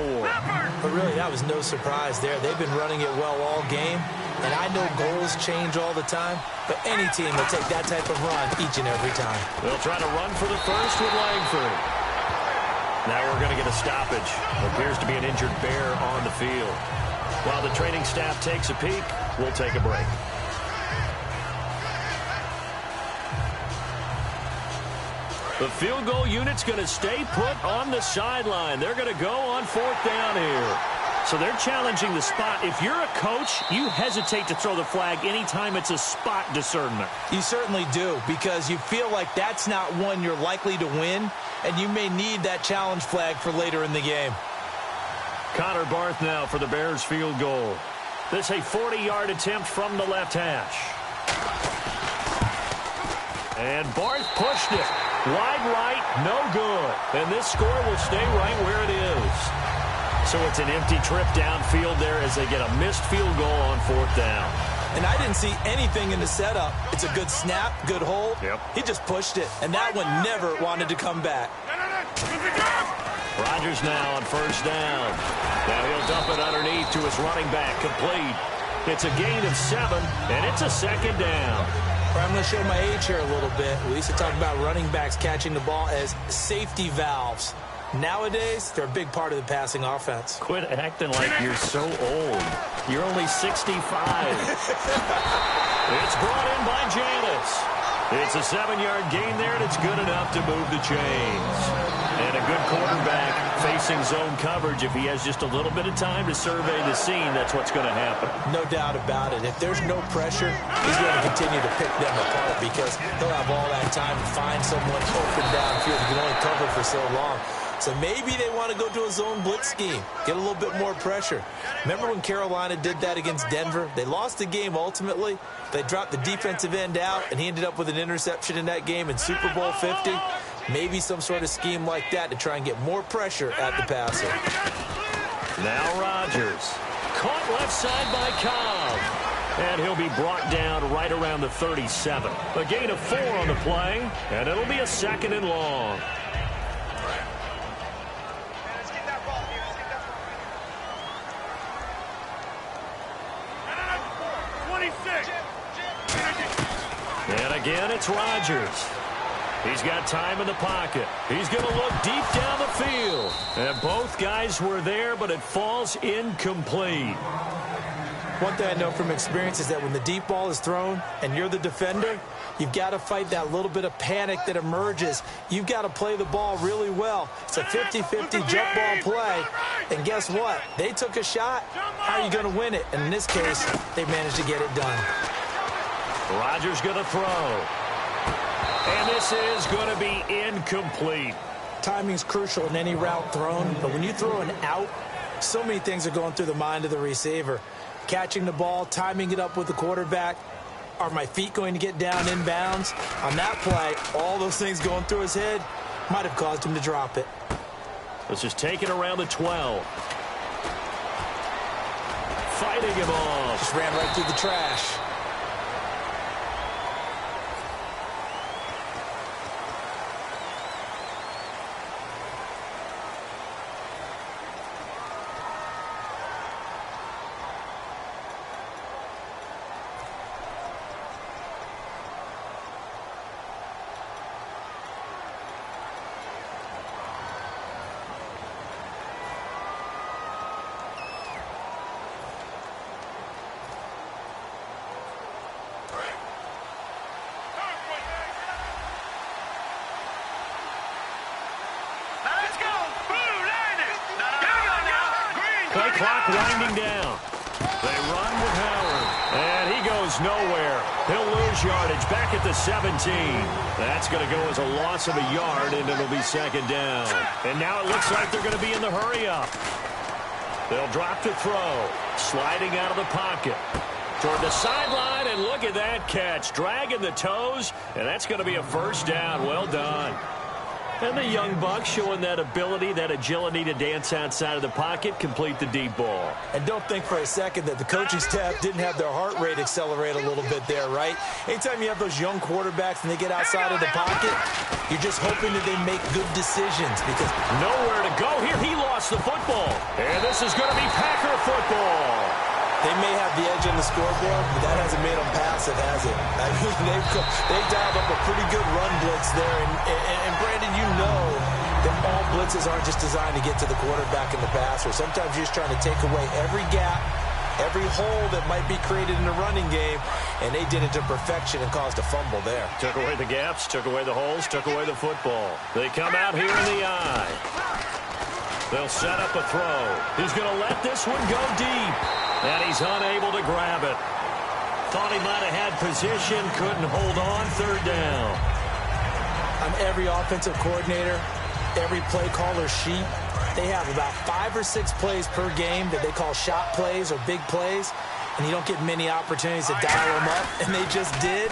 But really, that was no surprise there. They've been running it well all game. And I know goals change all the time, but any team will take that type of run each and every time. They'll try to run for the first with Langford. Now we're going to get a stoppage. Appears to be an injured Bear on the field. While the training staff takes a peek, we'll take a break. The field goal unit's going to stay put on the sideline. They're going to go on 4th down here. So they're challenging the spot. If you're a coach, you hesitate to throw the flag anytime it's a spot discernment. You certainly do, because you feel like that's not one you're likely to win, and you may need that challenge flag for later in the game. Connor Barth now for the Bears field goal. This a 40-yard attempt from the left hash. And Barth pushed it. Wide right, no good. And this score will stay right where it is. So it's an empty trip downfield there as they get a missed field goal on 4th down. And I didn't see anything in the setup. It's a good snap, good hold. Yep. He just pushed it, and that one never wanted to come back. Rodgers now on 1st down. Now he'll dump it underneath to his running back, complete. It's a gain of 7, and it's a 2nd down. I'm going to show my age here a little bit. We used to talk about running backs catching the ball as safety valves. Nowadays, they're a big part of the passing offense. Quit acting like you're so old. You're only 65. It's brought in by Janis. It's a 7-yard gain there, and it's good enough to move the chains. And a good quarterback facing zone coverage. If he has just a little bit of time to survey the scene, that's what's going to happen. No doubt about it. If there's no pressure, he's going to continue to pick them apart because he'll have all that time to find someone open downfield. He can only cover for so long. So maybe they want to go to a zone blitz scheme, get a little bit more pressure. Remember when Carolina did that against Denver? They lost the game ultimately. They dropped the defensive end out, and he ended up with an interception in that game in Super Bowl 50. Maybe some sort of scheme like that to try and get more pressure at the passer. Now Rodgers. Caught left side by Cobb. And he'll be brought down right around the 37. A gain of 4 on the play, and it'll be a 2nd and long. And again, it's Rodgers. He's got time in the pocket. He's going to look deep down the field. And both guys were there, but it falls incomplete. One thing I know from experience is that when the deep ball is thrown and you're the defender, you've got to fight that little bit of panic that emerges. You've got to play the ball really well. It's a 50-50 jump ball play. And guess what? They took a shot. How are you going to win it? And in this case, they managed to get it done. Rodgers going to throw. And this is going to be incomplete. Timing's crucial in any route thrown, but when you throw an out, so many things are going through the mind of the receiver. Catching the ball, timing it up with the quarterback. Are my feet going to get down inbounds? On that play, all those things going through his head might have caused him to drop it. Let's just take it around the 12. Fighting him off. Just ran right through the trash. Play clock winding down. They run with Howard. And he goes nowhere. He'll lose yardage back at the 17. That's going to go as a loss of a yard, and it'll be 2nd down. And now it looks like they're going to be in the hurry-up. They'll drop to throw. Sliding out of the pocket. Toward the sideline, and look at that catch. Dragging the toes, and that's going to be a 1st down. Well done. And the young buck showing that ability, that agility to dance outside of the pocket, complete the deep ball. And don't think for a second that the coaching staff didn't have their heart rate accelerate a little bit there, right? Anytime you have those young quarterbacks and they get outside of the pocket, you're just hoping that they make good decisions because nowhere to go here. He lost the football. And this is going to be Packer football. They may have the edge on the scoreboard, but that hasn't made them passive, has it? I mean, they've dialed up a pretty good run blitz there. And Brandon, you know that all blitzes aren't just designed to get to the quarterback and the passer. Sometimes you're just trying to take away every gap every hole that might be created in the running game, and they did it to perfection and caused a fumble there. Took away the gaps, took away the holes, took away the football. They come out here in the eye. They'll set up a throw. He's going to let this one go deep, and he's unable to grab it. Thought he might have had position, couldn't hold on. Third down. On every offensive coordinator, every play caller sheet, they have about 5 or 6 plays per game that they call shot plays or big plays, and you don't get many opportunities to dial them up, and they just did,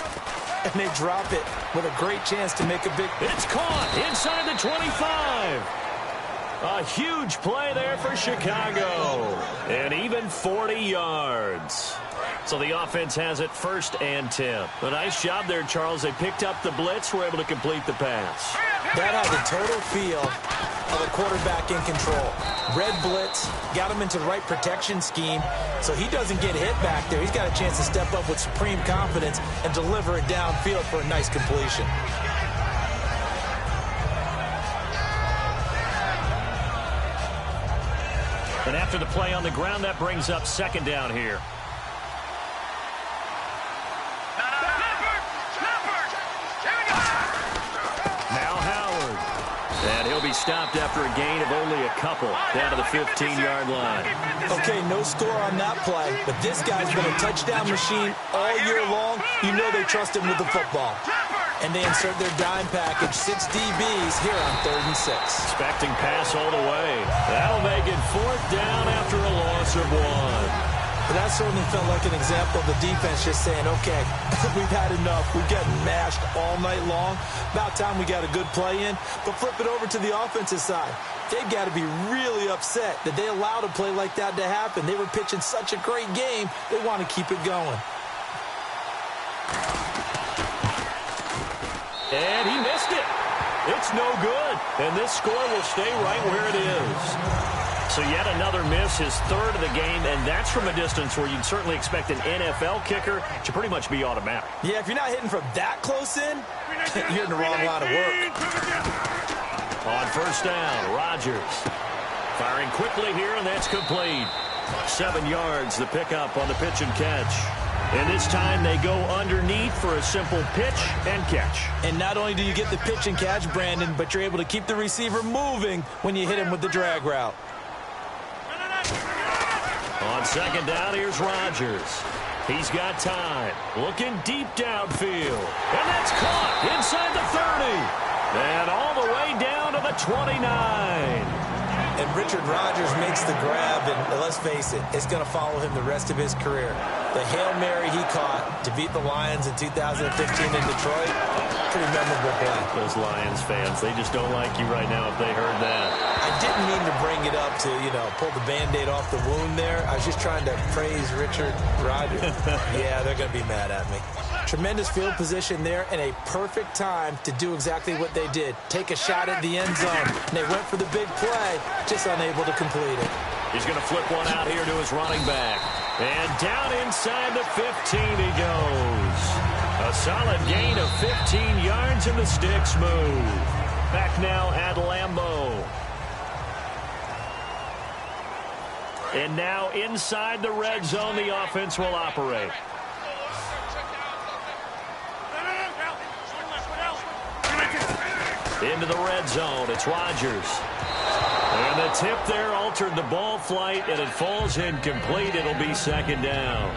and they drop it with a great chance to make a big... It's caught inside the 25. A huge play there for Chicago, and even 40 yards. So the offense has it 1st and 10. A nice job there, Charles. They picked up the blitz, were able to complete the pass. That had the total feel of a quarterback in control. Red blitz, got him into the right protection scheme, so he doesn't get hit back there. He's got a chance to step up with supreme confidence and deliver it downfield for a nice completion. And after the play on the ground, that brings up 2nd down here. And he'll be stopped after a gain of only a couple down to the 15-yard line. Okay, no score on that play, but this guy's been a touchdown machine all year long. You know they trust him with the football. And they insert their dime package, 6 DBs here on 3rd and 6. Expecting pass all the way. That'll make it 4th down after a loss of 1. But that certainly felt like an example of the defense just saying, okay, we've had enough. We've gotten mashed all night long. About time we got a good play in. But flip it over to the offensive side. They've got to be really upset that they allowed a play like that to happen. They were pitching such a great game, they want to keep it going. And he missed it. It's no good. And this score will stay right where it is. So yet another miss, his 3rd of the game, and that's from a distance where you'd certainly expect an NFL kicker to pretty much be automatic. Yeah, if you're not hitting from that close in, you're in the wrong line of work. On 1st down, Rodgers firing quickly here, and that's complete. 7 yards, the pickup on the pitch and catch. And this time they go underneath for a simple pitch and catch. And not only do you get the pitch and catch, Brandon, but you're able to keep the receiver moving when you hit him with the drag route. On 2nd down, here's Rodgers. He's got time. Looking deep downfield. And that's caught inside the 30. And all the way down to the 29. And Richard Rodgers makes the grab, and let's face it, it's going to follow him the rest of his career. The Hail Mary he caught to beat the Lions in 2015 in Detroit, pretty memorable play. Those Lions fans, they just don't like you right now if they heard that. I didn't mean to bring it up to, pull the Band-Aid off the wound there. I was just trying to praise Richard Rodgers. Yeah, they're going to be mad at me. Tremendous field position there and a perfect time to do exactly what they did. Take a shot at the end zone. And they went for the big play, just unable to complete it. He's going to flip one out here to his running back. And down inside the 15 he goes. A solid gain of 15 yards and the sticks move. Back now at Lambeau. And now inside the red zone, the offense will operate. Into the red zone, it's Rodgers. And the tip there altered the ball flight, and it falls incomplete. It'll be 2nd down.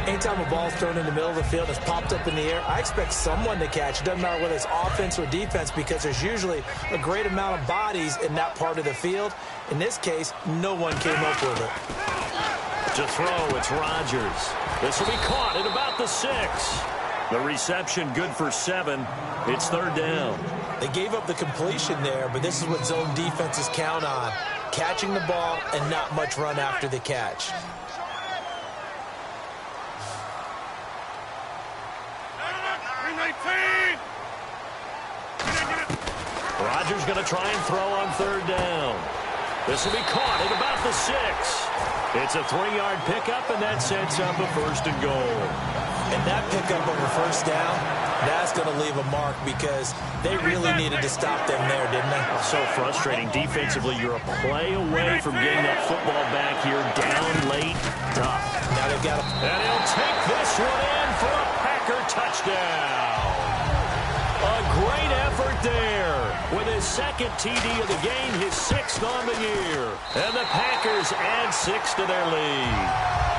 Anytime a ball's thrown in the middle of the field and it's popped up in the air, I expect someone to catch. It doesn't matter whether it's offense or defense, because there's usually a great amount of bodies in that part of the field. In this case, no one came up with it. To throw, it's Rodgers. This will be caught at about the 6. The reception good for 7. It's 3rd down. They gave up the completion there, but this is what zone defenses count on. Catching the ball and not much run after the catch. Rodgers going to try and throw on 3rd down. This will be caught at about the 6. It's a 3-yard pickup, and that sets up a 1st and goal. And that pickup over 1st down, that's going to leave a mark because they really needed to stop them there, didn't they? So frustrating. Defensively, you're a play away from getting that football back here down late. Tough. Now they've got to... And he'll take this one in for a Packer touchdown. A great effort there. With his 2nd TD of the game, his 6th on the year. And the Packers add 6 to their lead.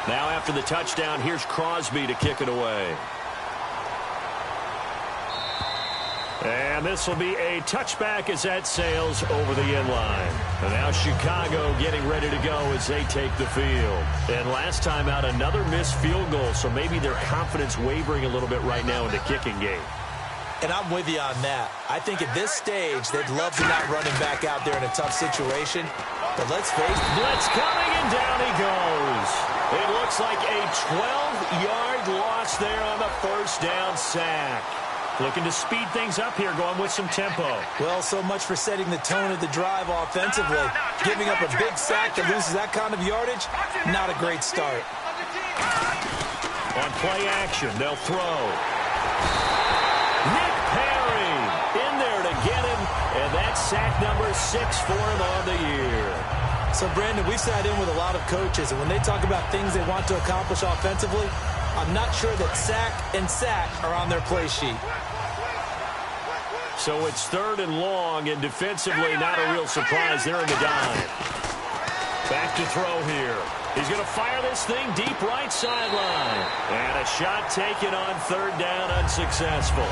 Now after the touchdown, here's Crosby to kick it away. And this will be a touchback as that sails over the end line. And now Chicago getting ready to go as they take the field. And last time out, another missed field goal, so maybe their confidence wavering a little bit right now in the kicking game. And I'm with you on that. I think at this stage, they'd love to not run him back out there in a tough situation. But let's face it. Blitz coming, and down he goes. It looks like a 12-yard loss there on the 1st down sack. Looking to speed things up here, going with some tempo. Well, so much for setting the tone of the drive offensively. Giving up a big sack that loses that kind of yardage, not a great start. On play action, they'll throw. Nick Perry in there to get him, and that's sack number 6 for him on the year. So, Brandon, we've sat in with a lot of coaches, and when they talk about things they want to accomplish offensively, I'm not sure that sack and sack are on their play sheet. So it's 3rd and long, and defensively not a real surprise. They're in the dime. Back to throw here. He's going to fire this thing deep right sideline. And a shot taken on 3rd down, unsuccessful.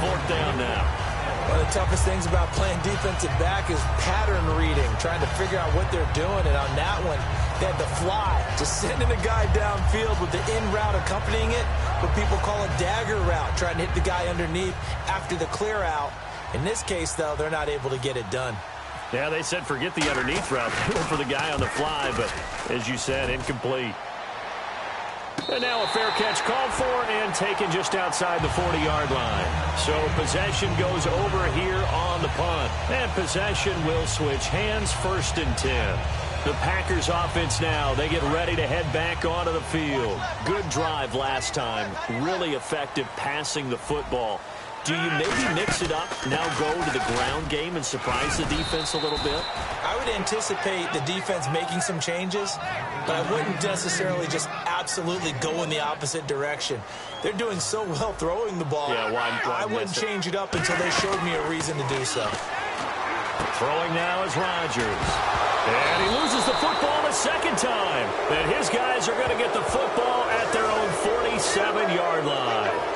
4th down now. One of the toughest things about playing defensive back is pattern reading, trying to figure out what they're doing. And on that one, they had to fly, just sending a guy downfield with the in route accompanying it, what people call a dagger route, trying to hit the guy underneath after the clear out. In this case, though, they're not able to get it done. Yeah, they said forget the underneath route. They went for the guy on the fly, but as you said, incomplete. And now a fair catch called for and taken just outside the 40-yard line. So possession goes over here on the punt. And possession will switch hands, 1st and 10. The Packers offense now, they get ready to head back onto the field. Good drive last time. Really effective passing the football. Do you maybe mix it up, now go to the ground game and surprise the defense a little bit? I would anticipate the defense making some changes, but I wouldn't necessarily just absolutely go in the opposite direction. They're doing so well throwing the ball. Yeah, I wouldn't change it up until they showed me a reason to do so. Throwing now is Rodgers. And he loses the football the 2nd time. And his guys are going to get the football at their own 47-yard line.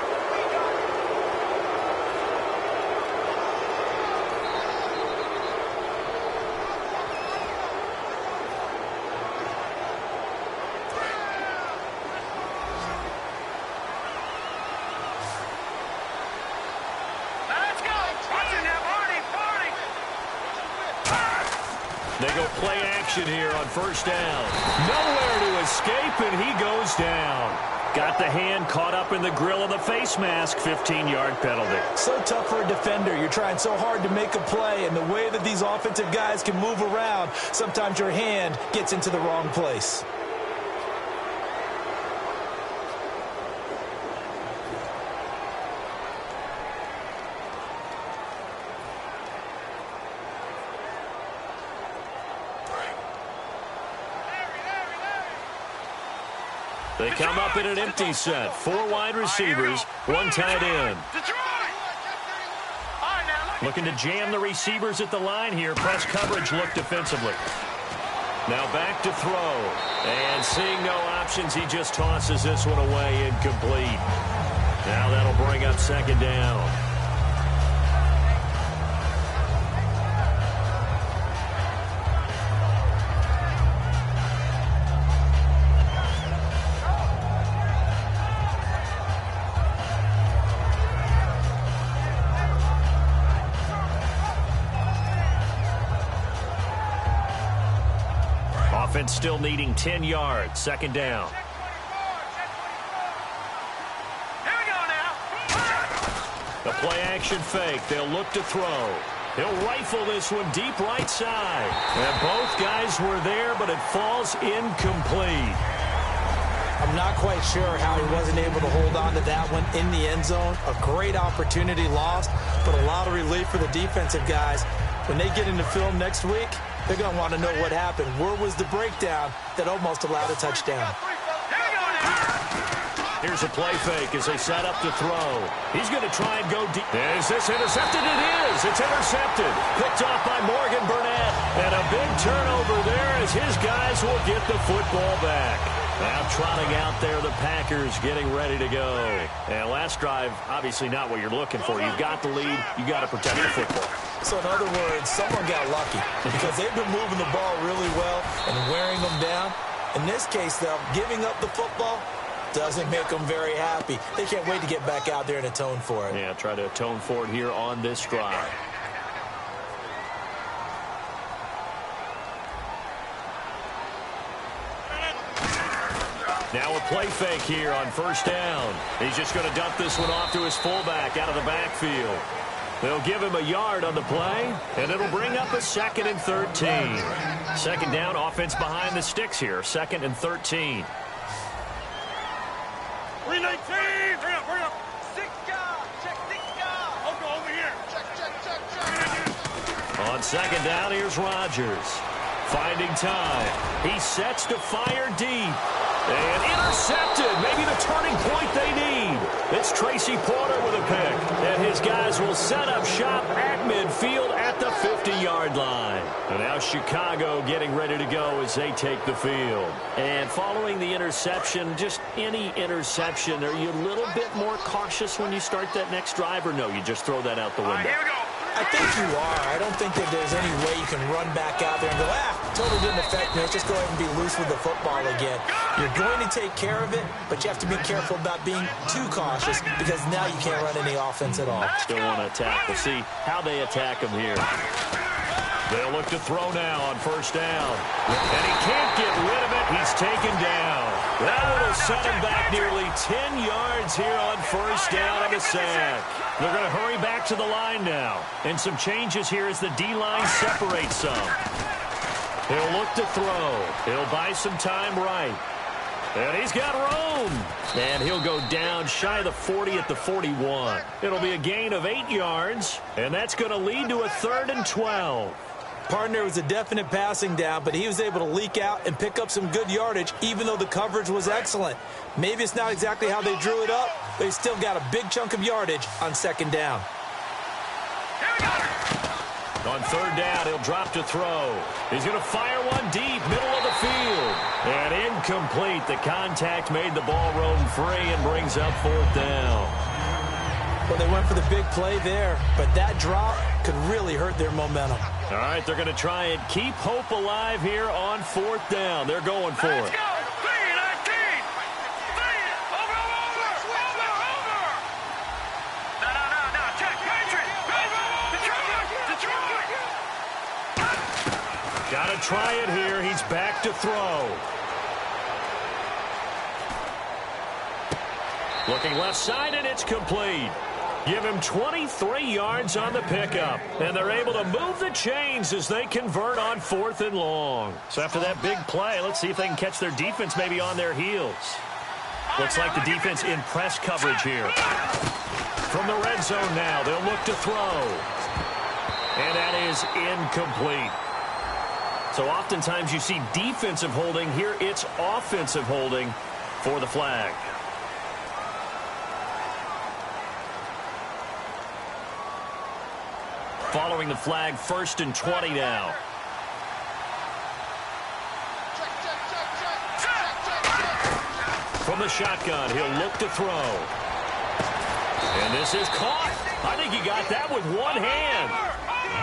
They go play action here on 1st down. Nowhere to escape, and he goes down. Got the hand caught up in the grill of the face mask. 15-yard penalty. So tough for a defender. You're trying so hard to make a play, and the way that these offensive guys can move around, sometimes your hand gets into the wrong place. They come up in an empty set. 4 wide receivers, 1 tight end. Looking to jam the receivers at the line here. Press coverage look defensively. Now back to throw. And seeing no options, he just tosses this one away, incomplete. Now that'll bring up 2nd down. Offense still needing 10 yards. 2nd down. Here we go now. The play action fake. They'll look to throw. He'll rifle this one deep right side. And both guys were there, but it falls incomplete. I'm not quite sure how he wasn't able to hold on to that one in the end zone. A great opportunity lost, but a lot of relief for the defensive guys. When they get into film next week, they're going to want to know what happened. Where was the breakdown that almost allowed a touchdown? Here's a play fake as they set up to throw. He's going to try and go deep. Is this intercepted? It is. It's intercepted. Picked off by Morgan Burnett. And a big turnover there as his guys will get the football back. Now trotting out there, the Packers getting ready to go. And last drive, obviously not what you're looking for. You've got the lead. You've got to protect the football. So in other words, someone got lucky because they've been moving the ball really well and wearing them down. In this case, though, giving up the football doesn't make them very happy. They can't wait to get back out there and atone for it. Yeah, try to atone for it here on this drive. Now a play fake here on first down. He's just going to dump this one off to his fullback out of the backfield. They'll give him a yard on the play, and it'll bring up a 2nd and 13. Second down, offense behind the sticks here. 2nd and 13. 319. Hurry up. 6 guard. Check 6 guard. Over here. Check. On second down, here's Rodgers. Finding time. He sets to fire deep. And intercepted. Maybe the turning point they need. It's Tracy Porter with a pick. And his guys will set up shop at midfield at the 50-yard line. And now Chicago getting ready to go as they take the field. And following the interception, just any interception, are you a little bit more cautious when you start that next drive, or no, you just throw that out the window? Here we go. I think you are. I don't think that there's any way you can run back out there and go, totally didn't affect me. Let's just go ahead and be loose with the football again. You're going to take care of it, but you have to be careful about being too cautious because now you can't run any offense at all. Still want to attack. We'll see how they attack him here. They'll look to throw now on first down. And he can't get rid of it. He's taken down. That will set him back nearly 10 yards here on first down on the sack. They're going to hurry back to the line now. And some changes here as the D-line separates some. He'll look to throw. He'll buy some time right. And he's got room. And he'll go down shy of the 40 at the 41. It'll be a gain of 8 yards. And that's going to lead to a 3rd and 12. Partner was a definite passing down, but he was able to leak out and pick up some good yardage, even though the coverage was excellent. Maybe it's not exactly how they drew it up, but he still got a big chunk of yardage on second down. On third down, he'll drop to throw. He's going to fire one deep, middle of the field. And incomplete. The contact made the ball roam free and brings up 4th down. Well, they went for the big play there, but that drop could really hurt their momentum. All right, they're going to try and keep hope alive here on 4th down. They're going for it. Let's go. 319. Over. No. Check. Patriot. Detroit. Got to try it here. He's back to throw. Looking left side, and it's complete. Give him 23 yards on the pickup. And they're able to move the chains as they convert on 4th and long. So after that big play, let's see if they can catch their defense maybe on their heels. Looks like the defense in press coverage here. From the red zone now, they'll look to throw. And that is incomplete. So oftentimes you see defensive holding. Here it's offensive holding for the flag. Following the flag, 1st and 20 now. From the shotgun, he'll look to throw. And this is caught. I think he got that with one hand.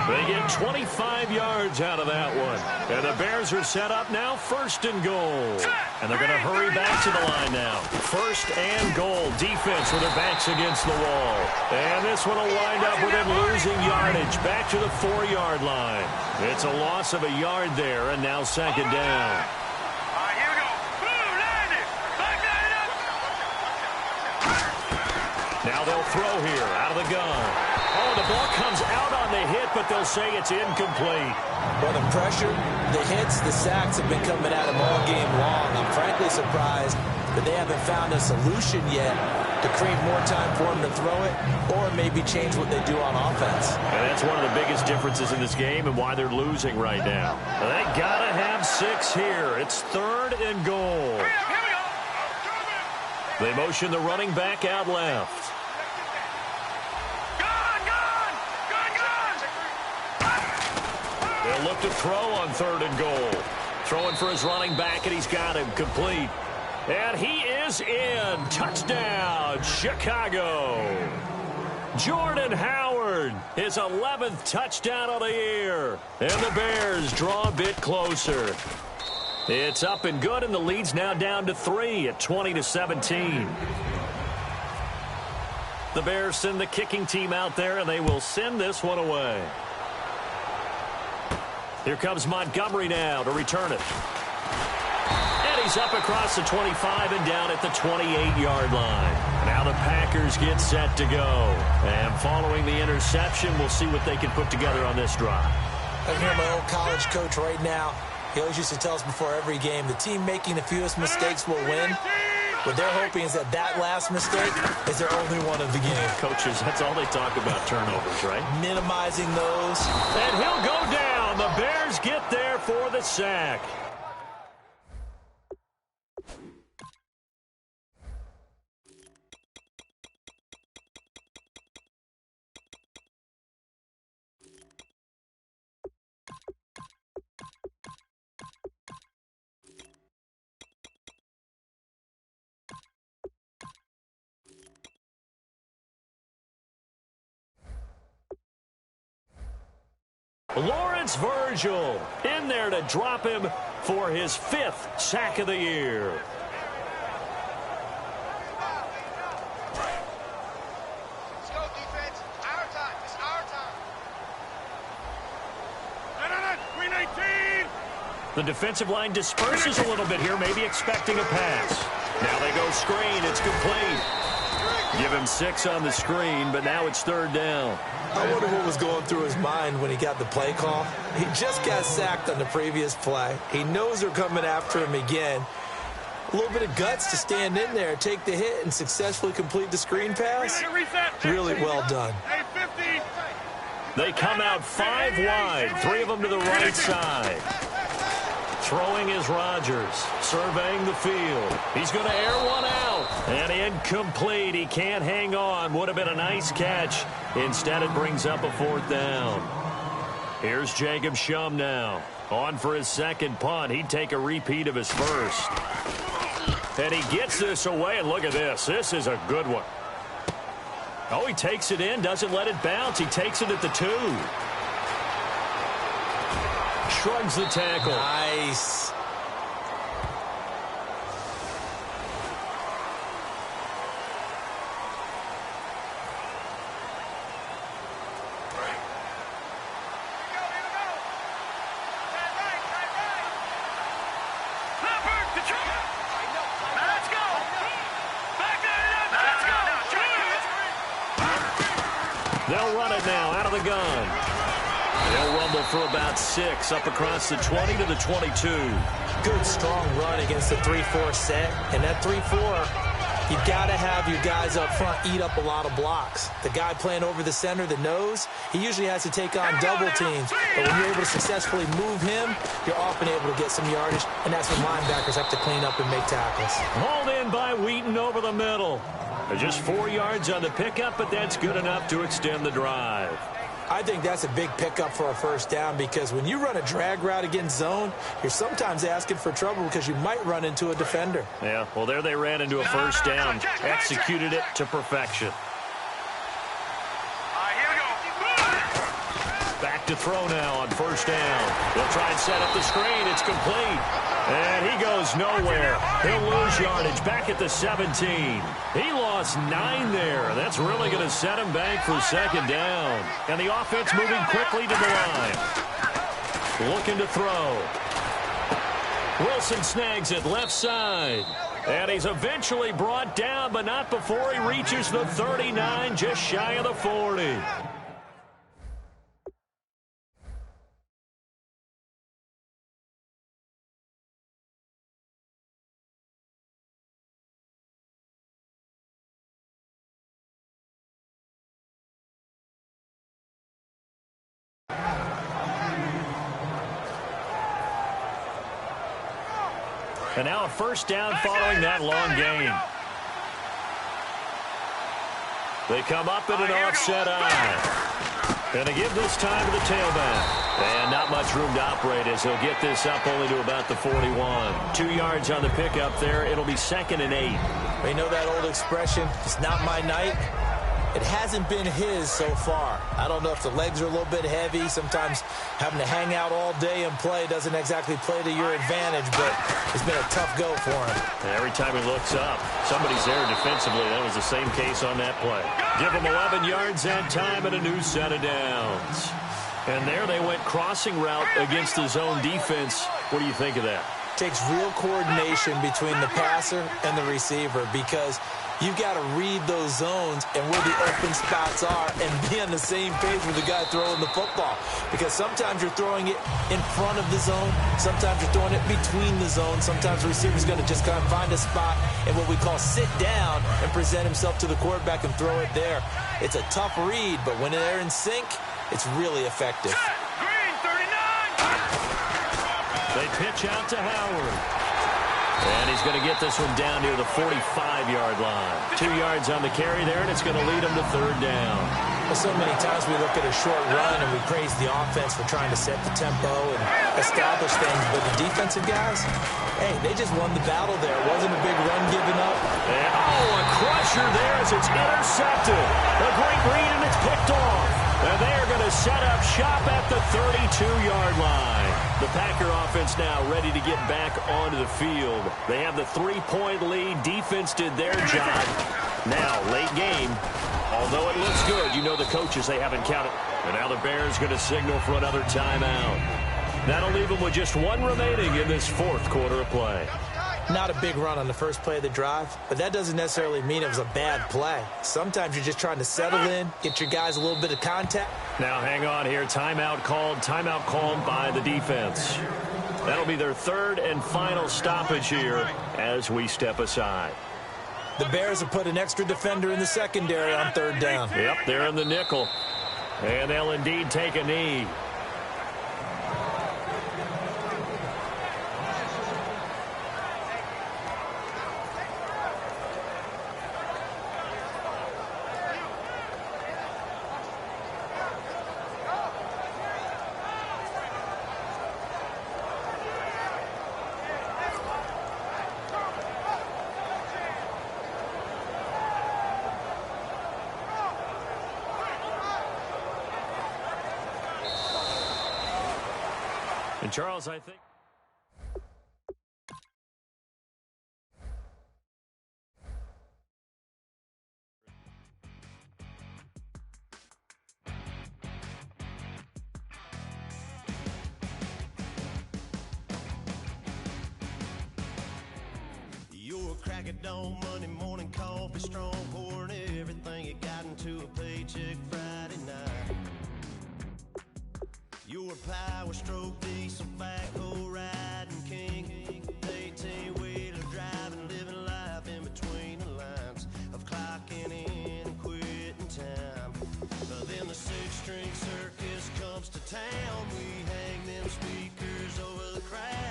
They get 25 yards out of that one. And the Bears are set up now, 1st and goal. And they're going to hurry back to the line now. 1st and goal. Defense with their backs against the wall. And this one will wind up with them losing yardage. Back to the 4-yard line. It's a loss of a yard there, and now 2nd down. Here we go. Boom, landed. Back that up. Now they'll throw here out of the gun. Oh, the ball comes out on a hit, but they'll say it's incomplete. Well, the pressure, the hits, the sacks have been coming at him all game long. I'm frankly surprised that they haven't found a solution yet to create more time for him to throw it or maybe change what they do on offense. And that's one of the biggest differences in this game and why they're losing right now. They got to have 6 here. It's 3rd and goal. They motion the running back out left. They'll look to throw on 3rd and goal. Throwing for his running back, and he's got him complete. And he is in. Touchdown, Chicago. Jordan Howard, his 11th touchdown of the year. And the Bears draw a bit closer. It's up and good, and the lead's now down to 3 at 20-17. The Bears send the kicking team out there, and they will send this one away. Here comes Montgomery now to return it. And he's up across the 25 and down at the 28-yard line. Now the Packers get set to go. And following the interception, we'll see what they can put together on this drive. I hear my old college coach right now. He always used to tell us before every game, the team making the fewest mistakes will win. What they're hoping is that last mistake is their only one of the game. Coaches, that's all they talk about, turnovers, right? Minimizing those. And he'll go down. The Bears get there for the sack. Lawrence Virgil in there to drop him for his 5th sack of the year. Let's go, defense. Our time. It's our time. 319. The defensive line disperses a little bit here, maybe expecting a pass. Now they go screen. It's complete. Give him 6 on the screen, but now it's 3rd down. I wonder what was going through his mind when he got the play call. He just got sacked on the previous play. He knows they're coming after him again. A little bit of guts to stand in there, take the hit, and successfully complete the screen pass. Really well done. They come out 5 wide, 3 of them to the right side. Throwing is Rodgers, surveying the field. He's going to air one out. And incomplete. He can't hang on. Would have been a nice catch. Instead, it brings up a 4th down. Here's Jacob Shum now. On for his 2nd punt. He'd take a repeat of his 1st. And he gets this away. And look at this. This is a good one. Oh, he takes it in. Doesn't let it bounce. He takes it at the 2. Shrugs the tackle. Nice. They'll run it now out of the gun. They'll rumble for about 6 up across the 20 to the 22. Good, strong run against the 3-4 set. And that 3-4, you've got to have your guys up front eat up a lot of blocks. The guy playing over the center, the nose, he usually has to take on double teams. But when you're able to successfully move him, you're often able to get some yardage. And that's when linebackers have to clean up and make tackles. Hauled in by Wheaton over the middle. Just 4 yards on the pickup, but that's good enough to extend the drive. I think that's a big pickup for a 1st down because when you run a drag route against zone, you're sometimes asking for trouble because you might run into a defender. Yeah, well, there they ran into a 1st down, executed it to perfection. Back to throw now on 1st down. They'll try and set up the screen. It's complete. And he goes nowhere. He'll lose yardage back at the 17. He lost 9 there. That's really going to set him back for 2nd down. And the offense moving quickly to the line. Looking to throw. Wilson snags it left side. And he's eventually brought down, but not before he reaches the 39, just shy of the 40. And now a first down following that long gain. They come up in an offset eye. And they give this time to the tailback. And not much room to operate as he'll get this up only to about the 41. 2 yards on the pickup there. It'll be 2nd and 8. You know that old expression, it's not my night? It hasn't been his so far. I don't know if the legs are a little bit heavy. Sometimes having to hang out all day and play doesn't exactly play to your advantage, but it's been a tough go for him. Every time he looks up, somebody's there defensively. That was the same case on that play. Give him 11 yards that time and a new set of downs. And there they went crossing route against the zone defense. What do you think of that? Takes real coordination between the passer and the receiver because you've got to read those zones and where the open spots are and be on the same page with the guy throwing the football. Because sometimes you're throwing it in front of the zone. Sometimes you're throwing it between the zones. Sometimes the receiver's going to just kind of find a spot and what we call sit down and present himself to the quarterback and throw it there. It's a tough read, but when they're in sync, it's really effective. Green, 39. They pitch out to Howard. And he's going to get this one down near the 45-yard line. 2 yards on the carry there, and it's going to lead him to 3rd down. Well, so many times we look at a short run and we praise the offense for trying to set the tempo and establish things. But the defensive guys, hey, they just won the battle there. It wasn't a big run given up. And, a crusher there as it's intercepted. A great read, and it's picked off. And they are going to set up shop at the 32-yard line. The Packer offense now ready to get back onto the field. They have the 3-point lead. Defense did their job. Now, late game. Although it looks good, you know the coaches, they haven't counted. And now the Bears going to signal for another timeout. That'll leave them with just 1 remaining in this 4th quarter of play. Not a big run on the first play of the drive, but that doesn't necessarily mean it was a bad play. Sometimes you're just trying to settle in, get your guys a little bit of contact. Now hang on here. Timeout called by the defense. That'll be their 3rd and final stoppage here as we step aside. The Bears have put an extra defender in the secondary on 3rd down. Yep, they're in the nickel. And they'll indeed take a knee. And Charles, I think... You're a crack at dawn, Monday morning coffee, strong, pouring everything you got into a paycheck Friday night. You're a power stroke, diesel backhoe riding king, 18-wheeler driving, living life in between the lines of clocking in and quitting time. Then the 6-string circus comes to town. We hang them speakers over the crowd.